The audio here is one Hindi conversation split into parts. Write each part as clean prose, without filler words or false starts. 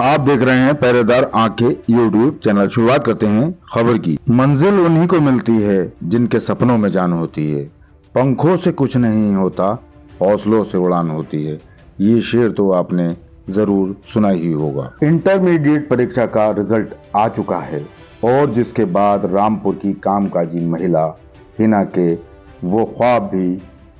आप देख रहे हैं पहरेदार आंखें यूट्यूब चैनल। शुरुआत करते हैं खबर की। मंजिल उन्हीं को मिलती है जिनके सपनों में जान होती है। पंखों से कुछ नहीं होता, हौसलों से उड़ान होती है। ये शेर तो आपने जरूर सुना ही होगा। इंटरमीडिएट परीक्षा का रिजल्ट आ चुका है और जिसके बाद रामपुर की कामकाजी महिला हिना के वो ख्वाब भी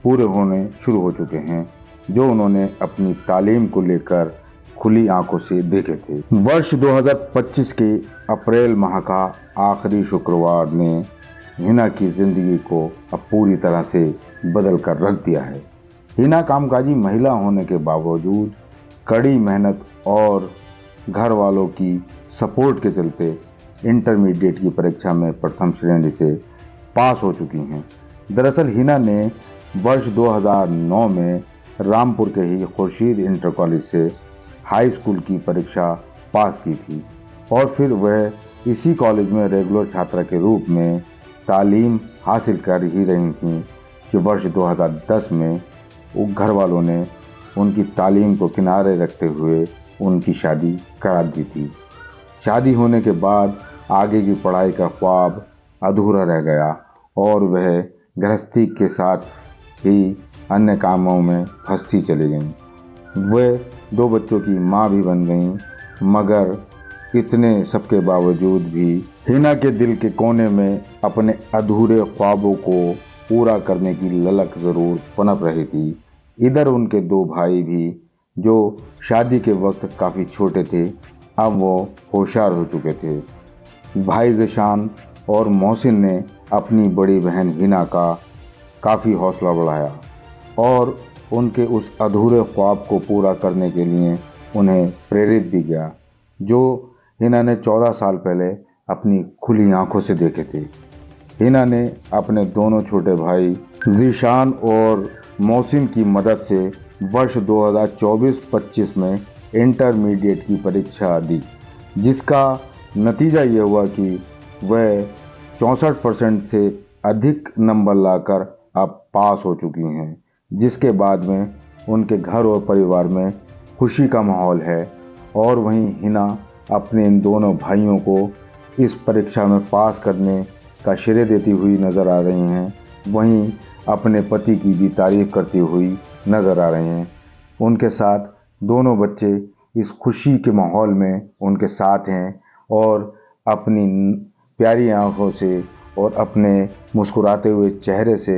पूरे होने शुरू हो चुके हैं जो उन्होंने अपनी तालीम को लेकर खुली आंखों से देखे थे। वर्ष 2025 के अप्रैल माह का आखिरी शुक्रवार ने हिना की जिंदगी को अब पूरी तरह से बदल कर रख दिया है। हिना कामकाजी महिला होने के बावजूद कड़ी मेहनत और घर वालों की सपोर्ट के चलते इंटरमीडिएट की परीक्षा में प्रथम श्रेणी से पास हो चुकी हैं। दरअसल हिना ने वर्ष 2009 में रामपुर के ही खुर्शीद इंटर कॉलेज से हाई स्कूल की परीक्षा पास की थी और फिर वह इसी कॉलेज में रेगुलर छात्रा के रूप में तालीम हासिल कर ही रही थी कि वर्ष 2010 में घर वालों ने उनकी तालीम को किनारे रखते हुए उनकी शादी करा दी थी। शादी होने के बाद आगे की पढ़ाई का ख्वाब अधूरा रह गया और वह गृहस्थी के साथ ही अन्य कामों में फंसती चली गईं। वह 2 बच्चों की मां भी बन गईं, मगर इतने सबके बावजूद भी हिना के दिल के कोने में अपने अधूरे ख्वाबों को पूरा करने की ललक ज़रूर पनप रही थी। इधर उनके 2 भाई भी जो शादी के वक्त काफ़ी छोटे थे, अब वो होशियार हो चुके थे। भाई ज़िशान और मोहसिन ने अपनी बड़ी बहन हिना का काफ़ी हौसला बढ़ाया और उनके उस अधूरे ख्वाब को पूरा करने के लिए उन्हें प्रेरित भी किया जो हिना ने 14 साल पहले अपनी खुली आंखों से देखे थे। हिना ने अपने दोनों छोटे भाई ज़ीशान और मोहसिन की मदद से वर्ष 2024-25 में इंटरमीडिएट की परीक्षा दी, जिसका नतीजा ये हुआ कि वह 64% से अधिक नंबर लाकर अब पास हो चुकी हैं, जिसके बाद में उनके घर और परिवार में खुशी का माहौल है। और वहीं हिना अपने इन दोनों भाइयों को इस परीक्षा में पास करने का श्रेय देती हुई नज़र आ रही हैं, वहीं अपने पति की भी तारीफ करती हुई नज़र आ रही हैं। उनके साथ दोनों बच्चे इस खुशी के माहौल में उनके साथ हैं और अपनी प्यारी आंखों से और अपने मुस्कुराते हुए चेहरे से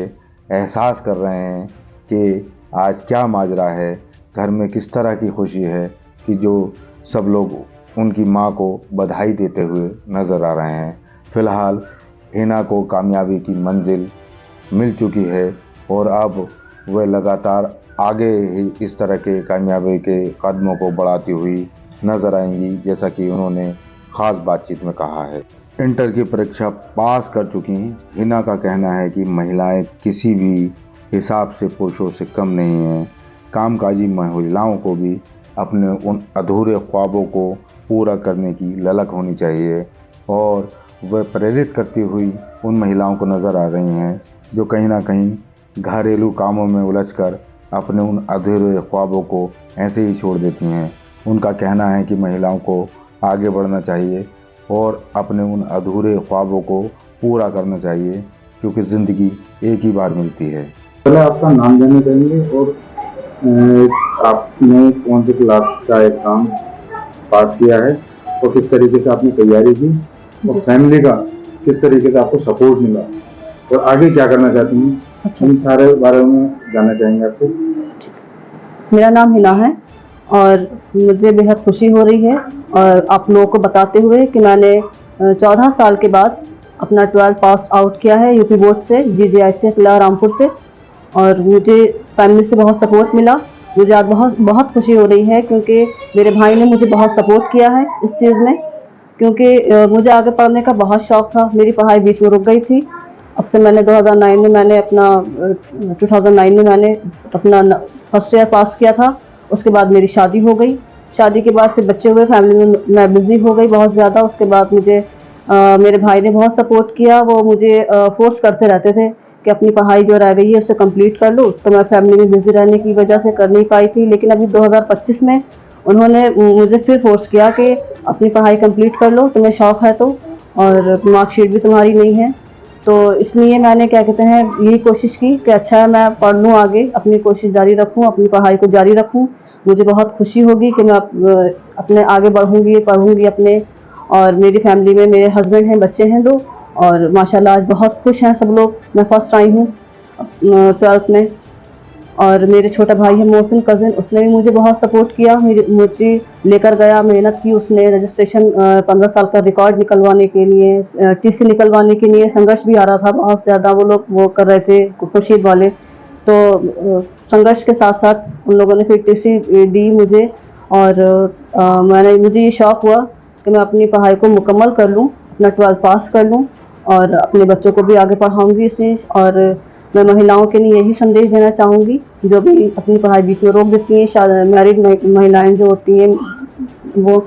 एहसास कर रहे हैं कि आज क्या माजरा है, घर में किस तरह की खुशी है कि जो सब लोग उनकी मां को बधाई देते हुए नज़र आ रहे हैं। फ़िलहाल हिना को कामयाबी की मंजिल मिल चुकी है और अब वह लगातार आगे ही इस तरह के कामयाबी के कदमों को बढ़ाती हुई नज़र आएंगी, जैसा कि उन्होंने ख़ास बातचीत में कहा है। इंटर की परीक्षा पास कर चुकी हिना का कहना है कि महिलाएं किसी भी हिसाब से पुरुषों से कम नहीं हैं। कामकाजी महिलाओं को भी अपने उन अधूरे ख्वाबों को पूरा करने की ललक होनी चाहिए और वह प्रेरित करती हुई उन महिलाओं को नज़र आ रही हैं जो कहीं ना कहीं घरेलू कामों में उलझकर अपने उन अधूरे ख्वाबों को ऐसे ही छोड़ देती हैं। उनका कहना है कि महिलाओं को आगे बढ़ना चाहिए और अपने उन अधूरे ख्वाबों को पूरा करना चाहिए, क्योंकि ज़िंदगी एक ही बार मिलती है। पहले आपका नाम जानना चाहेंगे और आपने कौन सी क्लास का एग्ज़ाम पास किया है और किस तरीके से आपने तैयारी की और फैमिली का किस तरीके से आपको सपोर्ट मिला और आगे क्या करना चाहती हैं, इन सारे बारे में जानना चाहेंगे आपसे। मेरा नाम हिना है और मुझे बेहद खुशी हो रही है और आप लोगों को बताते हुए कि मैंने 14 साल के बाद अपना 12 पास आउट किया है यूपी बोर्ड से GGIC रामपुर से और मुझे फैमिली से बहुत सपोर्ट मिला। मुझे आज बहुत खुशी हो रही है क्योंकि मेरे भाई ने मुझे बहुत सपोर्ट किया है इस चीज़ में, क्योंकि मुझे आगे पढ़ने का बहुत शौक़ था। मेरी पढ़ाई बीच में रुक गई थी। अब से मैंने 2009 में मैंने अपना फर्स्ट ईयर पास किया था। उसके बाद मेरी शादी हो गई। शादी के बाद फिर बच्चे हुए, फैमिली में मैं बिज़ी हो गई बहुत ज़्यादा। उसके बाद मुझे मेरे भाई ने बहुत सपोर्ट किया। वो मुझे फोर्स करते रहते थे कि अपनी पढ़ाई जो रह गई है उसे कंप्लीट कर लो, तो मैं फैमिली में बिज़ी रहने की वजह से कर नहीं पाई थी। लेकिन अभी 2025 में उन्होंने मुझे फिर फोर्स किया कि अपनी पढ़ाई कंप्लीट कर लो, तुम्हें शौक़ है तो, और मार्कशीट भी तुम्हारी नहीं है। तो इसलिए मैंने क्या कहते हैं यही कोशिश की कि अच्छा मैं पढ़ लूँ, आगे अपनी कोशिश जारी रखूँ, अपनी पढ़ाई को जारी रखूँ। मुझे बहुत खुशी होगी कि मैं अपने आगे बढ़ूँगी, पढ़ूँगी अपने। और मेरी फैमिली में मेरे हस्बैंड हैं, बच्चे हैं 2, और माशाल्लाह आज बहुत खुश हैं सब लोग। मैं फर्स्ट आई हूँ 12th में। और मेरे छोटा भाई है मोहसिन कज़िन, उसने भी मुझे बहुत सपोर्ट किया, मुझे लेकर गया, मेहनत की उसने। रजिस्ट्रेशन 15 साल का रिकॉर्ड निकलवाने के लिए, टीसी निकलवाने के लिए संघर्ष भी आ रहा था बहुत ज़्यादा, वो लोग वो कर रहे थे खुर्शीद वाले। तो संघर्ष के साथ साथ उन लोगों ने फिर टीसी दी मुझे। और मुझे ये शौक़ हुआ कि मैं अपनी पढ़ाई को मुकम्मल कर लूँ, अपना 12th पास कर लूँ और अपने बच्चों को भी आगे पढ़ाऊँगी इसे। और मैं महिलाओं के लिए यही संदेश देना चाहूँगी जो भी अपनी पढ़ाई बीच में रोक देती हैं, मैरिड महिलाएं जो होती हैं वो,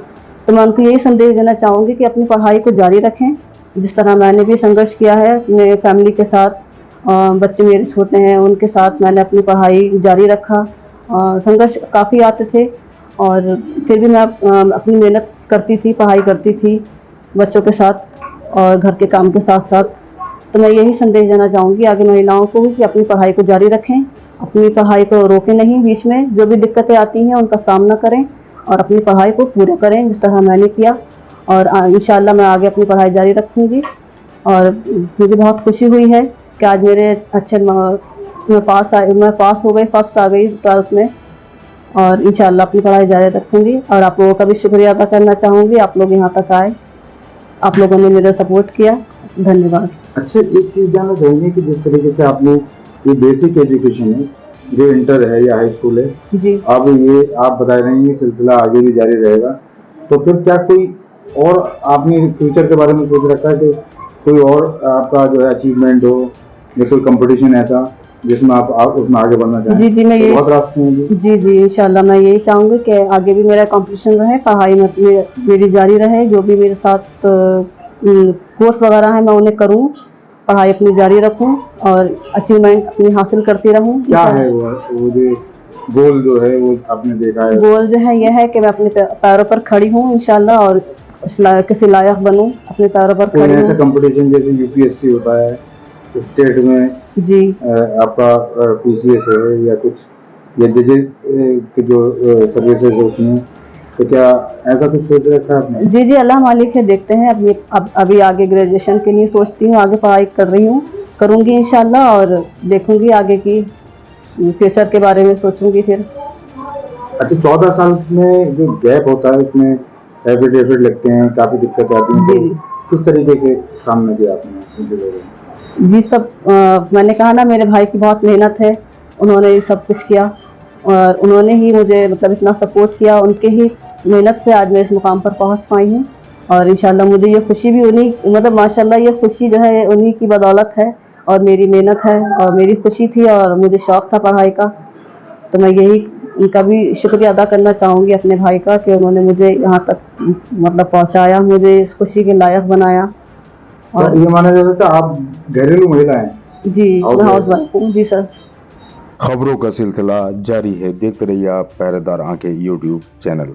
तो मैं उनको यही संदेश देना चाहूँगी कि अपनी पढ़ाई को जारी रखें, जिस तरह मैंने भी संघर्ष किया है अपने फैमिली के साथ। बच्चे मेरे छोटे हैं, उनके साथ मैंने अपनी पढ़ाई जारी रखा। संघर्ष काफ़ी आते थे और फिर भी मैं अपनी मेहनत करती थी, पढ़ाई करती थी बच्चों के साथ और घर के काम के साथ साथ। तो मैं यही संदेश देना चाहूँगी आगे महिलाओं को कि अपनी पढ़ाई को जारी रखें, अपनी पढ़ाई को रोकें नहीं बीच में। जो भी दिक्कतें आती हैं उनका सामना करें और अपनी पढ़ाई को पूरा करें जिस तरह मैंने किया। और इंशाल्लाह मैं आगे अपनी पढ़ाई जारी रखूँगी। और मुझे बहुत खुशी हुई है कि आज मेरे अच्छे मैं पास हो गई, फर्स्ट आ गई 12th में। और इंशाल्लाह अपनी पढ़ाई जारी रखूँगी। और आप लोगों का भी शुक्रिया अदा करना चाहूँगी, आप लोग यहाँ तक आए, आप लोगों ने मेरा सपोर्ट किया, धन्यवाद। अच्छा, एक चीज़ जानना चाहेंगे कि जिस तरीके से आपने ये बेसिक एजुकेशन है, जो इंटर है या हाई स्कूल है जी, अब ये आप बता रहे हैं ये सिलसिला आगे भी जारी रहेगा, तो फिर क्या कोई और आपने फ्यूचर के बारे में सोच रखा है कि कोई और आपका जो है अचीवमेंट हो या कोई कंपटीशन ऐसा जिसमें आप उसमें आगे बढ़ना चाहें? जी मैं ये बहुत रास्ते हैं जी इंशाल्लाह मैं यही चाहूँगी कि आगे भी मेरा कंपटीशन रहे, पढ़ाई में मेरी जारी रहे, जो भी मेरे साथ कोर्स वगैरह है मैं उन्हें करूँ, पढ़ाई अपनी जारी रखूँ और अचीवमेंट अपनी हासिल करती रहूँ। क्या है वो जो गोल जो है वो आपने देखा है? गोल जो है यह है कि मैं अपने पैरों पर खड़ी हूँ इंशाल्लाह और किसी लायक बनूँ, अपने पैरों पर खड़ी हूँ। ऐसा कंपटीशन जैसे यूपीएससी होता है स्टेट में जी, आपका पीसीएस है या कुछ या जजेस की जो सर्विसेज होती हैं, तो क्या ऐसा कुछ सोच रखा है आपने? जी अल्लाह मालिक है, देखते हैं। अभी आगे ग्रेजुएशन के लिए सोचती हूँ, आगे पढ़ाई कर रही हूँ, करूँगी इंशाल्लाह और देखूँगी आगे की फ्यूचर के बारे में सोचूंगी फिर। अच्छा, 14 साल में जो गैप होता है उसमें एफिडेविट लगते हैं, काफ़ी दिक्कत आती है, तो किस तरीके के सामने किया आपने? जी मैंने कहा ना मेरे भाई की बहुत मेहनत है, उन्होंने ये सब कुछ किया और उन्होंने ही मुझे मतलब इतना सपोर्ट किया, उनके ही मेहनत से आज मैं इस मुकाम पर पहुंच पाई हूँ। और इंशाल्लाह मुझे ये खुशी भी उन्हीं मतलब माशाल्लाह ये खुशी जो है उन्हीं की बदौलत है और मेरी मेहनत है और मेरी खुशी थी और मुझे शौक़ था पढ़ाई का। तो मैं यही उनका भी शुक्रिया अदा करना चाहूँगी अपने भाई का कि उन्होंने मुझे यहाँ तक मतलब पहुँचाया, मुझे इस खुशी के लायक बनाया। और तो ये माना जाता था आप घरेलू महिला हैं? जी मैं हाउस वाइफ हूँ। जी सर। खबरों का सिलसिला जारी है, देखते रहिए आप पहरेदार आंखें यूट्यूब चैनल।